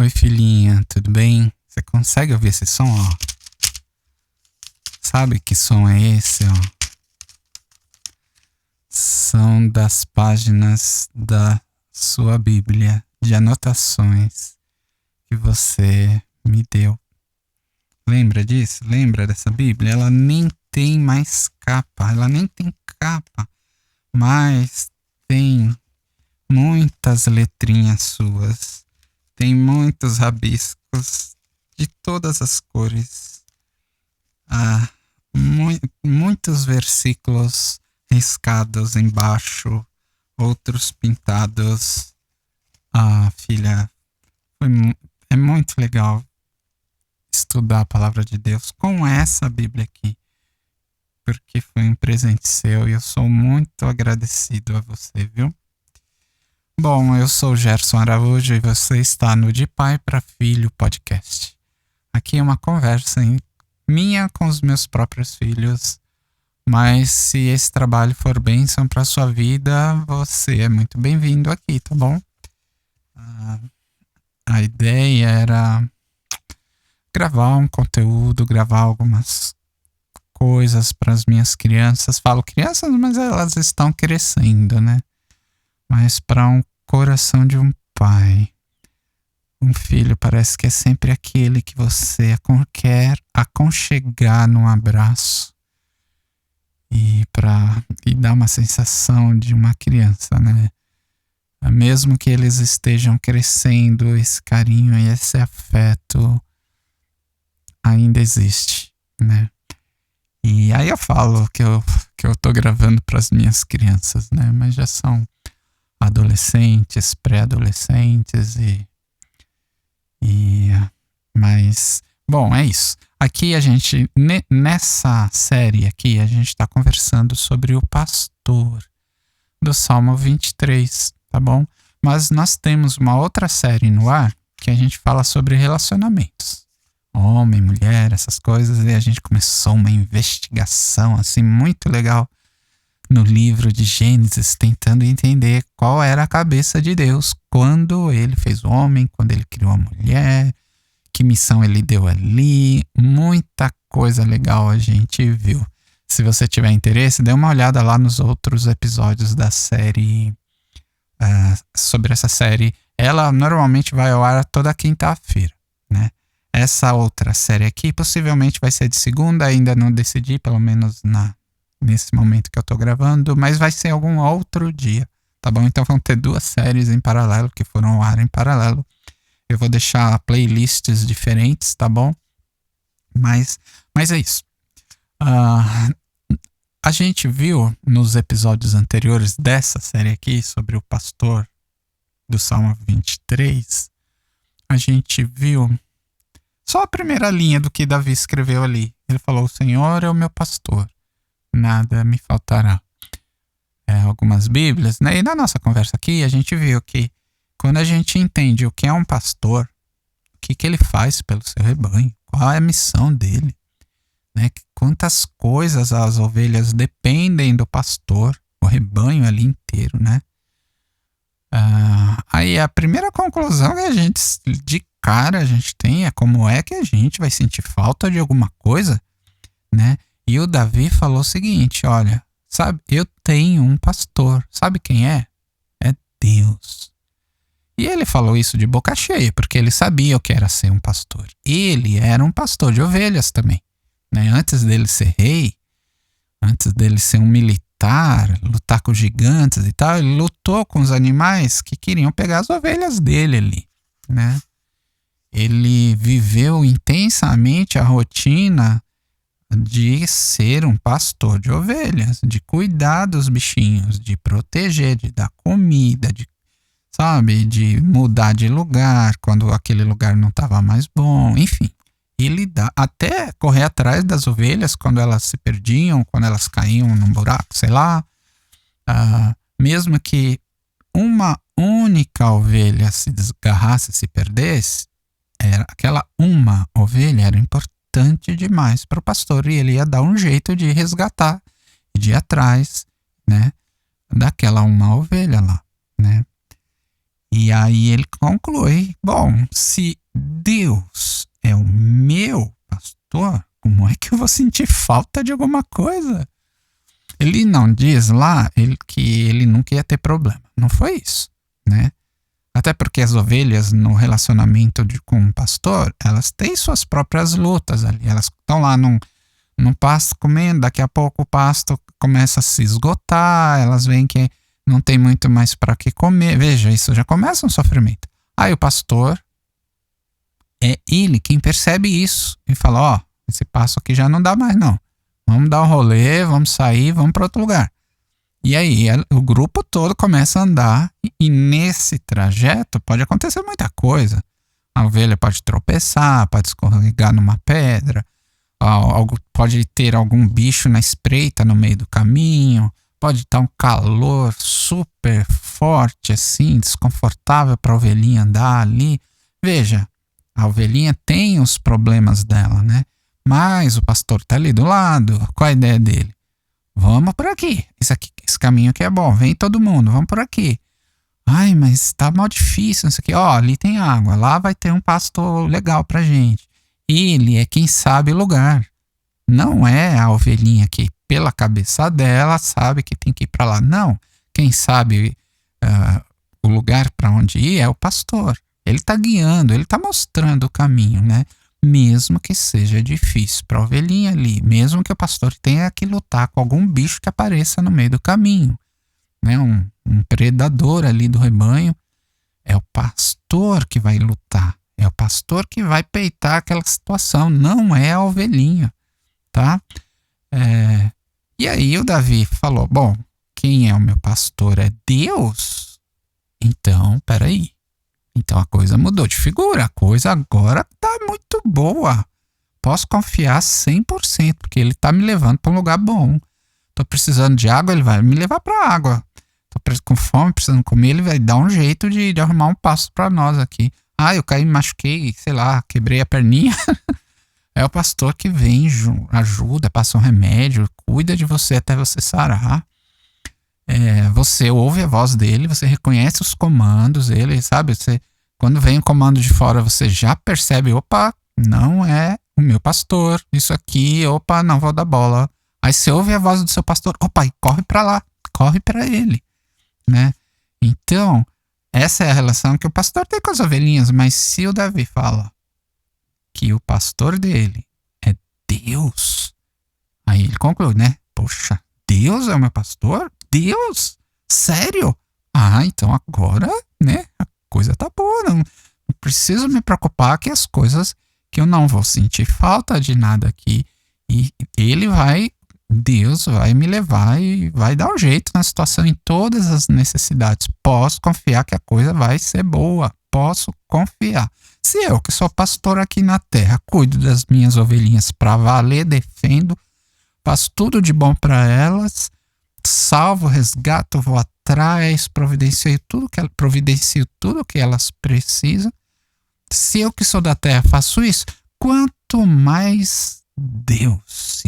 Oi, filhinha, tudo bem? Você consegue ouvir esse som, ó? Sabe que som é esse, ó? São das páginas da sua Bíblia, de anotações que você me deu. Lembra disso? Lembra dessa Bíblia? Ela nem tem mais capa, mas tem muitas letrinhas suas, tem muitos rabiscos de todas as cores, muitos versículos riscados embaixo, outros pintados. Filha, é muito legal estudar a palavra de Deus com essa Bíblia aqui, porque foi um presente seu e eu sou muito agradecido a você, viu? Bom, eu sou o Gerson Araújo e você está no De Pai para Filho podcast. Aqui é uma conversa minha com os meus próprios filhos, mas se esse trabalho for bênção para sua vida, você é muito bem-vindo aqui, tá bom? A ideia era gravar um conteúdo, gravar algumas coisas para as minhas crianças. Falo crianças, mas elas estão crescendo, né? Mas para um coração de um pai, um filho parece que é sempre aquele que você quer aconchegar num abraço e dar uma sensação de uma criança, né? Mesmo que eles estejam crescendo, esse carinho e esse afeto ainda existe, né? E aí eu falo que eu tô gravando para as minhas crianças, né? Mas já são adolescentes, pré-adolescentes mas, bom, é isso. Aqui a gente, nessa série aqui, a gente está conversando sobre o pastor do Salmo 23, tá bom? Mas nós temos uma outra série no ar que a gente fala sobre relacionamentos. Homem, mulher, essas coisas, e a gente começou uma investigação, assim, muito legal no livro de Gênesis, tentando entender qual era a cabeça de Deus quando ele fez o homem, quando ele criou a mulher, que missão ele deu ali, muita coisa legal a gente viu. Se você tiver interesse, dê uma olhada lá nos outros episódios da série, sobre essa série. Ela normalmente vai ao ar toda quinta-feira, né? Essa outra série aqui possivelmente vai ser de segunda, ainda não decidi, pelo menos nesse momento que eu tô gravando, mas vai ser algum outro dia, tá bom? Então vão ter duas séries em paralelo, que foram ao ar em paralelo. Eu vou deixar playlists diferentes, tá bom? Mas é isso. A gente viu nos episódios anteriores dessa série aqui, sobre o pastor do Salmo 23, a gente viu só a primeira linha do que Davi escreveu ali. Ele falou: o Senhor é o meu pastor, nada me faltará. Algumas bíblias, né? E na nossa conversa aqui, a gente viu que quando a gente entende o que é um pastor, o que ele faz pelo seu rebanho, qual é a missão dele, né? Quantas coisas as ovelhas dependem do pastor, o rebanho ali inteiro, né? Aí a primeira conclusão que a gente tem é como é que a gente vai sentir falta de alguma coisa, né? E o Davi falou o seguinte: olha, sabe, eu tenho um pastor. Sabe quem é? É Deus. E ele falou isso de boca cheia, porque ele sabia o que era ser um pastor. Ele era um pastor de ovelhas também, né? Antes dele ser rei, antes dele ser um militar, lutar com gigantes e tal, ele lutou com os animais que queriam pegar as ovelhas dele ali, né? Ele viveu intensamente a rotina de ser um pastor de ovelhas, de cuidar dos bichinhos, de proteger, de dar comida, de mudar de lugar quando aquele lugar não estava mais bom, enfim. Ele até correr atrás das ovelhas quando elas se perdiam, quando elas caíam num buraco, sei lá. Mesmo que uma única ovelha se desgarrasse, se perdesse, aquela uma ovelha era importante demais para o pastor, e ele ia dar um jeito de resgatar e de ir atrás, né, daquela uma ovelha lá, né? E aí ele conclui: bom, se Deus é o meu pastor, como é que eu vou sentir falta de alguma coisa? Ele não diz lá que ele nunca ia ter problema. Não foi isso, né? Até porque as ovelhas no relacionamento com o pastor, elas têm suas próprias lutas ali. Elas estão lá num pasto comendo, daqui a pouco o pasto começa a se esgotar, elas veem que não tem muito mais para que comer. Veja, isso já começa um sofrimento. Aí o pastor é ele quem percebe isso e fala: ó, esse pasto aqui já não dá mais não. Vamos dar um rolê, vamos sair, vamos para outro lugar. E aí o grupo todo começa a andar e nesse trajeto pode acontecer muita coisa. A ovelha pode tropeçar, pode escorregar numa pedra, pode ter algum bicho na espreita no meio do caminho, pode estar um calor super forte assim, desconfortável para a ovelhinha andar ali. Veja, a ovelhinha tem os problemas dela, né? Mas o pastor está ali do lado. Qual a ideia dele? Vamos por aqui. Esse caminho aqui é bom. Vem todo mundo, vamos por aqui. Ai, mas tá mal difícil isso aqui. Ó, ali tem água. Lá vai ter um pasto legal pra gente. Ele é quem sabe o lugar. Não é a ovelhinha que, pela cabeça dela, sabe que tem que ir pra lá. Não. Quem sabe o lugar para onde ir é o pastor. Ele tá guiando, ele tá mostrando o caminho, né? Mesmo que seja difícil para a ovelhinha ali, mesmo que o pastor tenha que lutar com algum bicho que apareça no meio do caminho, né? Um predador ali do rebanho, é o pastor que vai lutar, é o pastor que vai peitar aquela situação, não é a ovelhinha, tá? E aí o Davi falou: bom, quem é o meu pastor é Deus? Então, peraí. Então a coisa mudou de figura, a coisa agora tá muito boa. Posso confiar 100%, porque ele tá me levando para um lugar bom. Tô precisando de água, ele vai me levar para água. Tô com fome, precisando comer, ele vai dar um jeito de arrumar um passo para nós aqui. Ah, eu caí, me machuquei, sei lá, quebrei a perninha. É o pastor que vem, ajuda, passa um remédio, cuida de você até você sarar. Você ouve a voz dele, você reconhece os comandos dele, sabe? Quando vem um comando de fora, você já percebe: opa, não é o meu pastor, isso aqui, opa, não vou dar bola. Aí você ouve a voz do seu pastor, opa, e corre para lá, corre para ele, né? Então, essa é a relação que o pastor tem com as ovelhinhas. Mas se o Davi fala que o pastor dele é Deus, aí ele conclui, né? Poxa, Deus é o meu pastor? Deus? Sério? Ah, então agora, né, a coisa tá boa, não preciso me preocupar que as coisas, que eu não vou sentir falta de nada aqui, e Deus vai me levar e vai dar um jeito na situação, em todas as necessidades. Posso confiar que a coisa vai ser boa, posso confiar. Se eu, que sou pastor aqui na terra, cuido das minhas ovelhinhas pra valer, defendo, faço tudo de bom para elas, salvo, resgato, vou atrás, providencio tudo que elas precisam. Se eu que sou da terra faço isso, quanto mais Deus.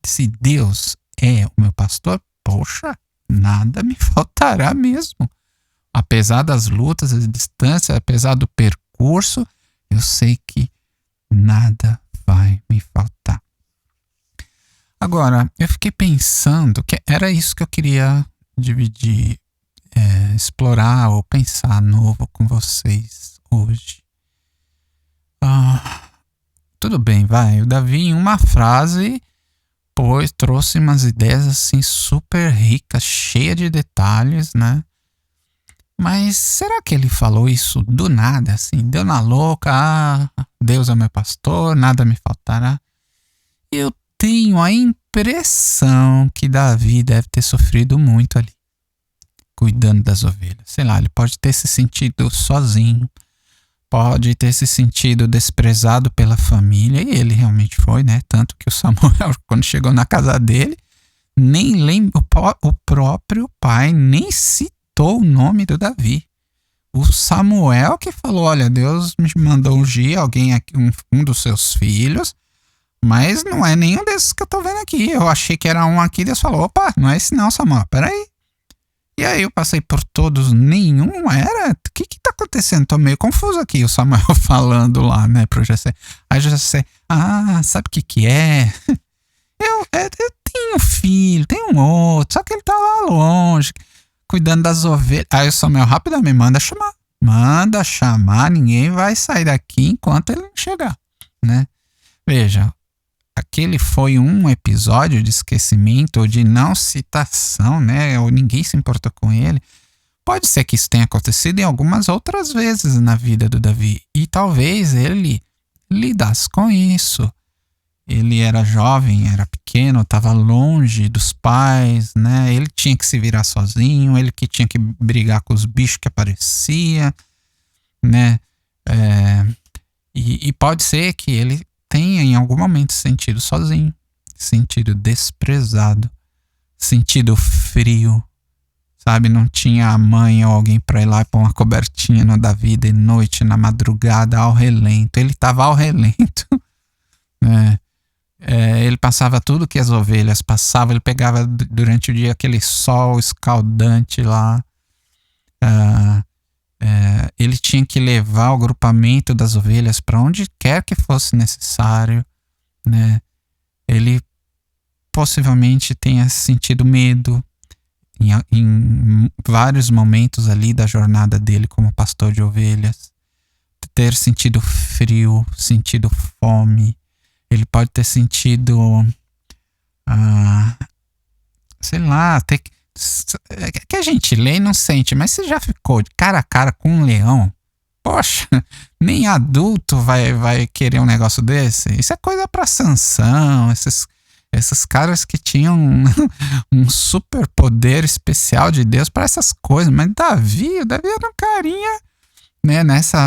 Se Deus é o meu pastor, poxa, nada me faltará mesmo. Apesar das lutas, das distâncias, apesar do percurso, eu sei que nada vai me faltar. Agora, eu fiquei pensando que era isso que eu queria dividir, explorar ou pensar novo com vocês hoje. Tudo bem, vai. O Davi, em uma frase, trouxe umas ideias assim super ricas, cheias de detalhes, né? Mas será que ele falou isso do nada, assim? Deu na louca, Deus é meu pastor, nada me faltará. Eu tenho a impressão que Davi deve ter sofrido muito ali, cuidando das ovelhas. Sei lá, ele pode ter se sentido sozinho, pode ter se sentido desprezado pela família, e ele realmente foi, né? Tanto que o Samuel, quando chegou na casa dele, nem lembra, o próprio pai nem citou o nome do Davi. O Samuel que falou: olha, Deus me mandou ungir alguém aqui, um dos seus filhos, mas não é nenhum desses que eu tô vendo aqui. Eu achei que era um aqui. Deus falou: opa, não é esse não, Samuel, peraí. E aí eu passei por todos, nenhum era. O que tá acontecendo? Tô meio confuso aqui, o Samuel falando lá, né, pro Jessé. Aí o Jessé, sabe o que é? Eu tenho um filho, tenho um outro, só que ele tá lá longe, cuidando das ovelhas. Aí o Samuel rapidamente manda chamar. Manda chamar, ninguém vai sair daqui enquanto ele não chegar, né? Veja, aquele foi um episódio de esquecimento ou de não citação, né? Ou ninguém se importou com ele. Pode ser que isso tenha acontecido em algumas outras vezes na vida do Davi. E talvez ele lidasse com isso. Ele era jovem, era pequeno, estava longe dos pais, né? Ele tinha que se virar sozinho, ele que tinha que brigar com os bichos que apareciam, né? E pode ser que ele tenha em algum momento sentido sozinho, sentido desprezado, sentido frio, sabe? Não tinha a mãe ou alguém para ir lá e pôr uma cobertinha no Davi de noite, na madrugada, ao relento. Ele estava ao relento, né? Ele passava tudo que as ovelhas passavam, ele pegava durante o dia aquele sol escaldante lá. Ele tinha que levar o grupamento das ovelhas para onde quer que fosse necessário, né? Ele possivelmente tenha sentido medo em vários momentos ali da jornada dele como pastor de ovelhas, ter sentido frio, sentido fome. Ele pode ter sentido, sei lá, que a gente lê e não sente, mas você já ficou de cara a cara com um leão? Poxa, nem adulto vai querer um negócio desse. Isso é coisa pra Sansão, esses caras que tinham um super poder especial de Deus para essas coisas. Mas o Davi era um carinha, né?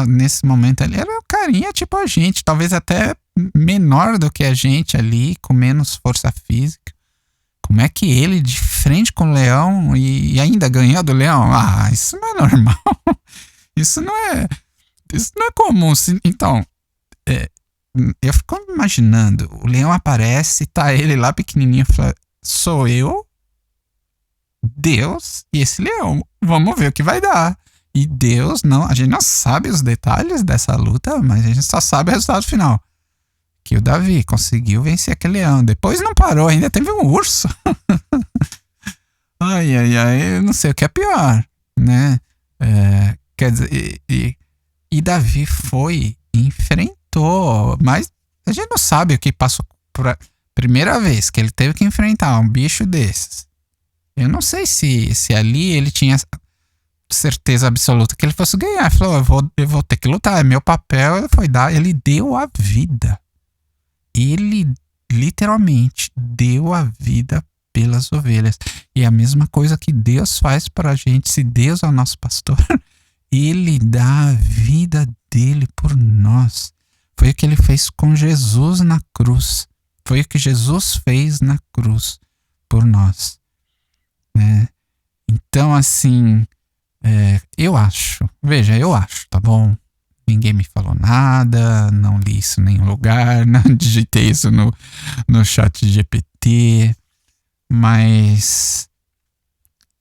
Nesse momento ali, era um carinha tipo a gente, talvez até menor do que a gente ali, com menos força física. Como é que ele, de frente com o leão e ainda ganhou do leão? Isso não é normal. Isso não é comum. Então, eu fico imaginando, o leão aparece, tá ele lá pequenininho, fala, sou eu, Deus e esse leão. Vamos ver o que vai dar. E Deus não, a gente não sabe os detalhes dessa luta, mas a gente só sabe o resultado final. Que o Davi conseguiu vencer aquele leão. Depois não parou, ainda teve um urso. Eu não sei o que é pior, né? Quer dizer, e Davi foi, enfrentou, mas a gente não sabe o que passou por a primeira vez que ele teve que enfrentar um bicho desses. Eu não sei se ali ele tinha certeza absoluta que ele fosse ganhar. Ele falou, eu vou ter que lutar, meu papel foi dar. Ele deu a vida. Ele literalmente deu a vida pelas ovelhas. E é a mesma coisa que Deus faz para a gente. Se Deus é o nosso pastor, ele dá a vida dele por nós. Foi o que ele fez com Jesus na cruz. Foi o que Jesus fez na cruz por nós, né? Então, assim, eu acho, tá bom? Ninguém me falou nada, não li isso em nenhum lugar, não digitei isso no chat GPT, mas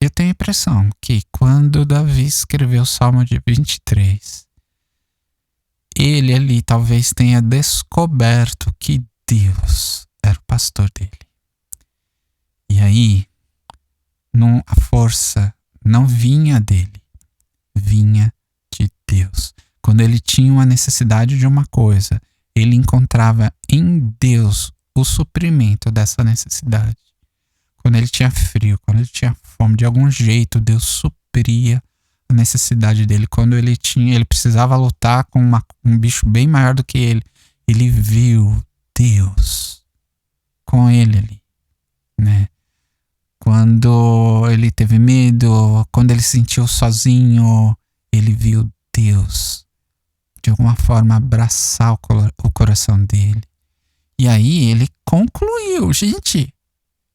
eu tenho a impressão que quando Davi escreveu o Salmo de 23, ele ali talvez tenha descoberto que Deus era o pastor dele. E aí, a força não vinha dele, vinha de Deus. Quando ele tinha uma necessidade de uma coisa, ele encontrava em Deus o suprimento dessa necessidade. Quando ele tinha frio, quando ele tinha fome, de algum jeito Deus supria a necessidade dele. Quando ele precisava lutar com um bicho bem maior do que ele viu Deus com ele ali, né? Quando ele teve medo, quando ele se sentiu sozinho, ele viu Deus de alguma forma abraçar o coração dele. E aí ele concluiu, gente,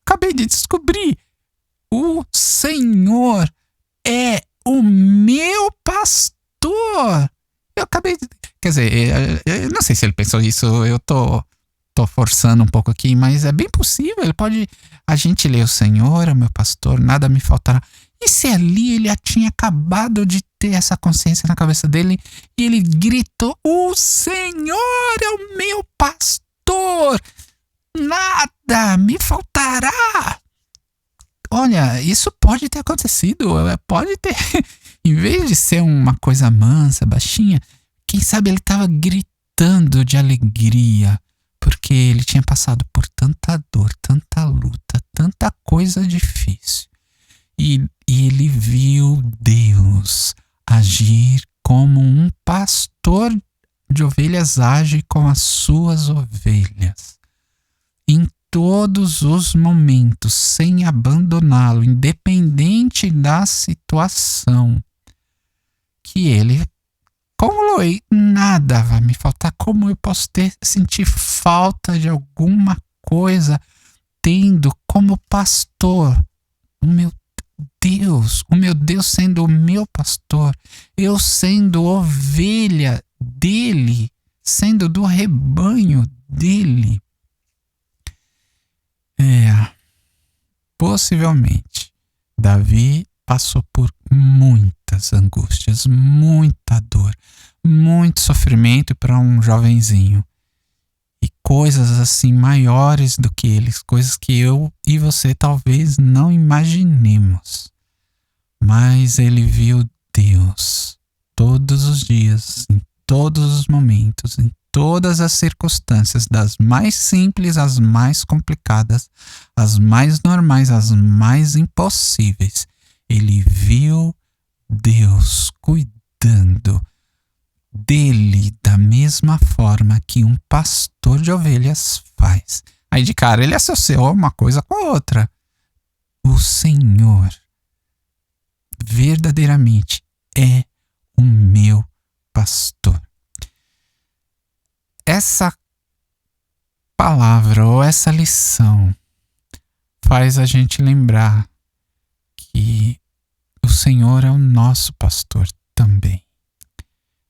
acabei de descobrir, o Senhor é o meu pastor. Eu acabei de... Quer dizer, eu não sei se ele pensou isso, eu tô tô forçando um pouco aqui, mas é bem possível. A gente lê: o Senhor é o meu pastor, nada me faltará. E se ali ele já tinha acabado de ter essa consciência na cabeça dele e ele gritou: o Senhor é o meu pastor, nada me faltará. Olha, isso pode ter acontecido, pode ter. Em vez de ser uma coisa mansa, baixinha, quem sabe ele estava gritando de alegria, porque ele tinha passado por tanta dor, tanta luta, tanta coisa difícil. E ele viu Deus agir como um pastor de ovelhas age com as suas ovelhas. Em todos os momentos, sem abandoná-lo, independente da situação. Que ele, como nada vai me faltar, como eu posso sentir falta de alguma coisa, tendo como pastor o meu Deus sendo o meu pastor, eu sendo ovelha dele, sendo do rebanho dele. Possivelmente, Davi passou por muitas angústias, muita dor, muito sofrimento para um jovenzinho. E coisas assim maiores do que eles, coisas que eu e você talvez não imaginemos. Mas ele viu Deus todos os dias, em todos os momentos, em todas as circunstâncias, das mais simples às mais complicadas, as mais normais às mais impossíveis. Ele viu Deus cuidando dele da mesma forma que um pastor de ovelhas faz. Aí de cara ele associou uma coisa com a outra. O Senhor verdadeiramente é o meu pastor. Essa palavra ou essa lição faz a gente lembrar que o Senhor é o nosso pastor também.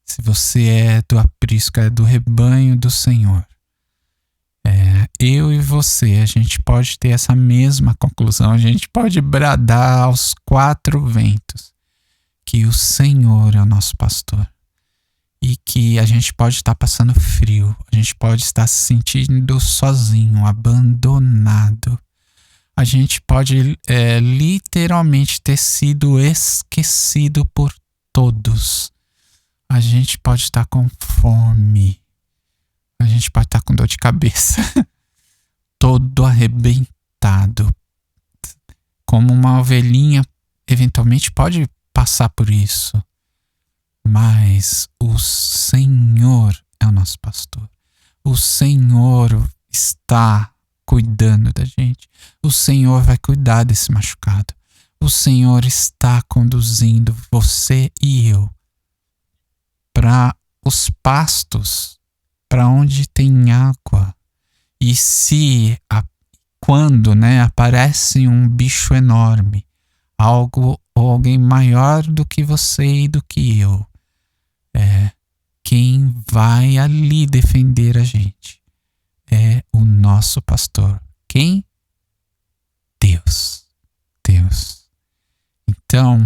Se você é do aprisco, é do rebanho do Senhor, eu e você, a gente pode ter essa mesma conclusão, a gente pode bradar aos quatro ventos que o Senhor é o nosso pastor. E que a gente pode estar passando frio, a gente pode estar se sentindo sozinho, abandonado. A gente pode literalmente ter sido esquecido por todos. A gente pode estar com fome. A gente pode estar com dor de cabeça. Todo arrebentado. Como uma ovelhinha, eventualmente pode passar por isso. Mas o Senhor é o nosso pastor. O Senhor está cuidando da gente. O Senhor vai cuidar desse machucado. O Senhor está conduzindo você e eu para os pastos, para onde tem água. E quando aparece um bicho enorme, algo ou alguém maior do que você e do que eu, quem vai ali defender a gente é o nosso pastor. Quem? Deus. Então,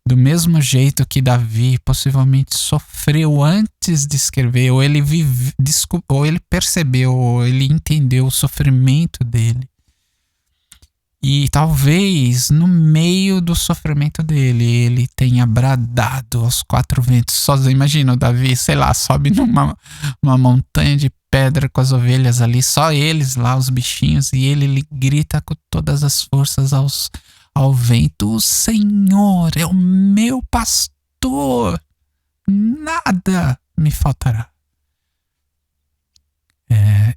do mesmo jeito que Davi possivelmente sofreu antes de escrever, ou ele percebeu, ou ele entendeu o sofrimento dele. E talvez no meio do sofrimento dele, ele tenha bradado aos quatro ventos sozinho. Imagina o Davi, sobe numa montanha de pedra com as ovelhas ali, só eles lá, os bichinhos, e ele grita com todas as forças ao vento: o Senhor é o meu pastor, nada me faltará.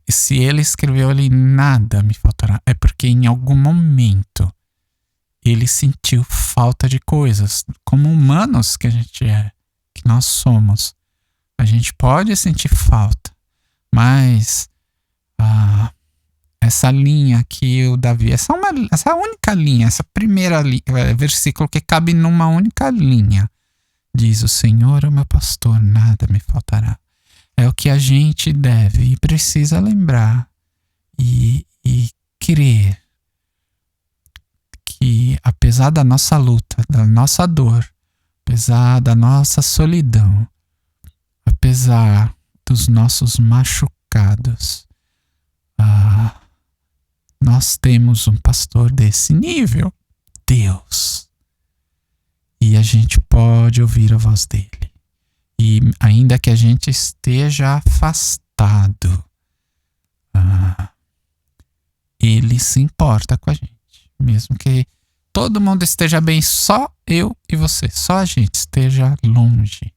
E se ele escreveu ali nada me faltará, é porque em algum momento ele sentiu falta de coisas, como humanos que a gente é, que nós somos. A gente pode sentir falta, mas essa linha que o Davi, essa única linha, essa primeira versículo que cabe numa única linha, diz: o Senhor é o meu pastor, nada me faltará. É o que a gente deve e precisa lembrar e crer que, apesar da nossa luta, da nossa dor, apesar da nossa solidão, apesar dos nossos machucados, nós temos um pastor desse nível, Deus. E a gente pode ouvir a voz dele. E ainda que a gente esteja afastado, ele se importa com a gente. Mesmo que todo mundo esteja bem, só eu e você, só a gente esteja longe.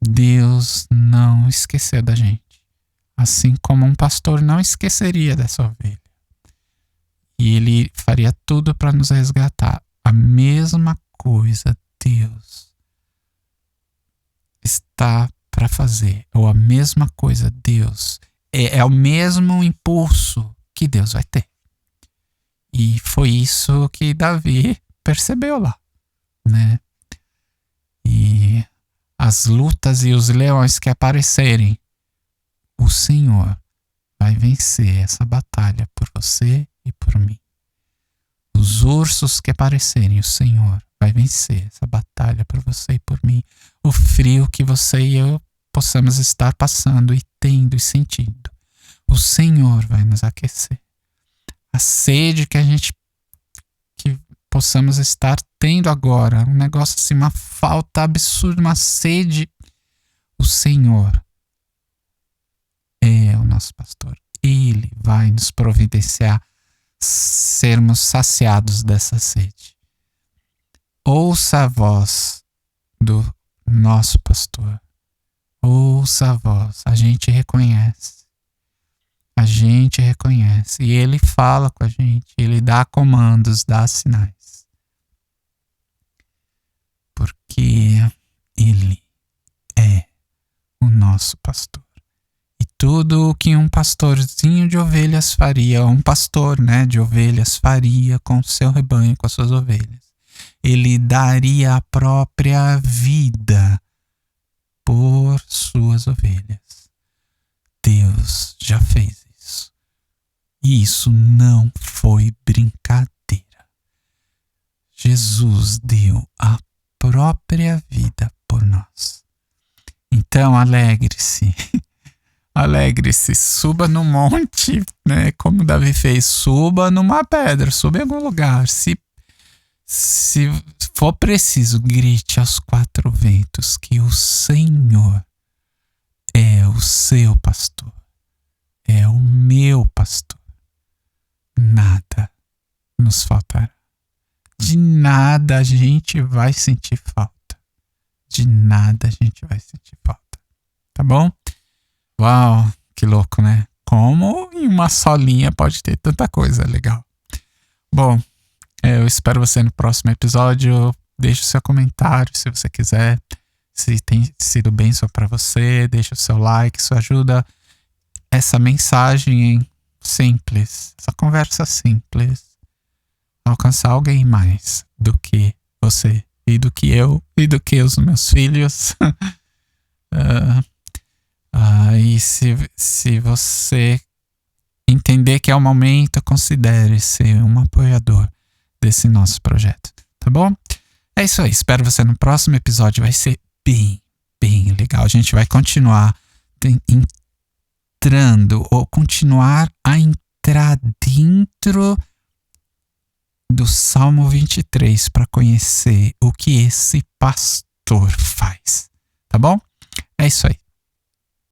Deus não esqueceu da gente. Assim como um pastor não esqueceria dessa ovelha. E ele faria tudo para nos resgatar. A mesma coisa Deus está para fazer. Ou a mesma coisa Deus. É o mesmo impulso que Deus vai ter. E foi isso que Davi percebeu lá, né? E as lutas e os leões que aparecerem, o Senhor vai vencer essa batalha por você e por mim. Os ursos que aparecerem, o Senhor vai vencer essa batalha por você e por mim. O frio que você e eu possamos estar passando e tendo e sentindo, o Senhor vai nos aquecer. A sede que possamos estar tendo agora, um negócio assim, uma falta absurda, uma sede, o Senhor é o nosso pastor. Ele vai nos providenciar sermos saciados dessa sede. Ouça a voz do nosso pastor. Ouça a voz. A gente reconhece. A gente reconhece. E ele fala com a gente. Ele dá comandos, dá sinais. Porque ele é o nosso pastor. E tudo o que um pastorzinho de ovelhas faria, um pastor, né, de ovelhas faria com o seu rebanho, com as suas ovelhas, ele daria a própria vida por suas ovelhas. Deus já fez isso. E isso não foi brincadeira. Jesus deu a própria vida por nós. Então alegre-se. Alegre-se, suba no monte, né? Como Davi fez, suba numa pedra, suba em algum lugar. Se for preciso, grite aos quatro ventos que o Senhor é o seu pastor, é o meu pastor. Nada nos faltará. De nada a gente vai sentir falta. De nada a gente vai sentir falta. Tá bom? Uau, que louco, né? Como em uma só linha pode ter tanta coisa legal. Bom, eu espero você no próximo episódio. Deixe o seu comentário se você quiser. Se tem sido bênção para você, deixa o seu like, isso ajuda essa mensagem simples, essa conversa simples, a alcançar alguém mais do que você, e do que eu, e do que os meus filhos. E se você entender que é o momento, considere ser um apoiador desse nosso projeto, tá bom? É isso aí, espero você no próximo episódio, vai ser bem legal. A gente vai continuar entrando, ou continuar a entrar dentro do Salmo 23 para conhecer o que esse pastor faz, tá bom? É isso aí.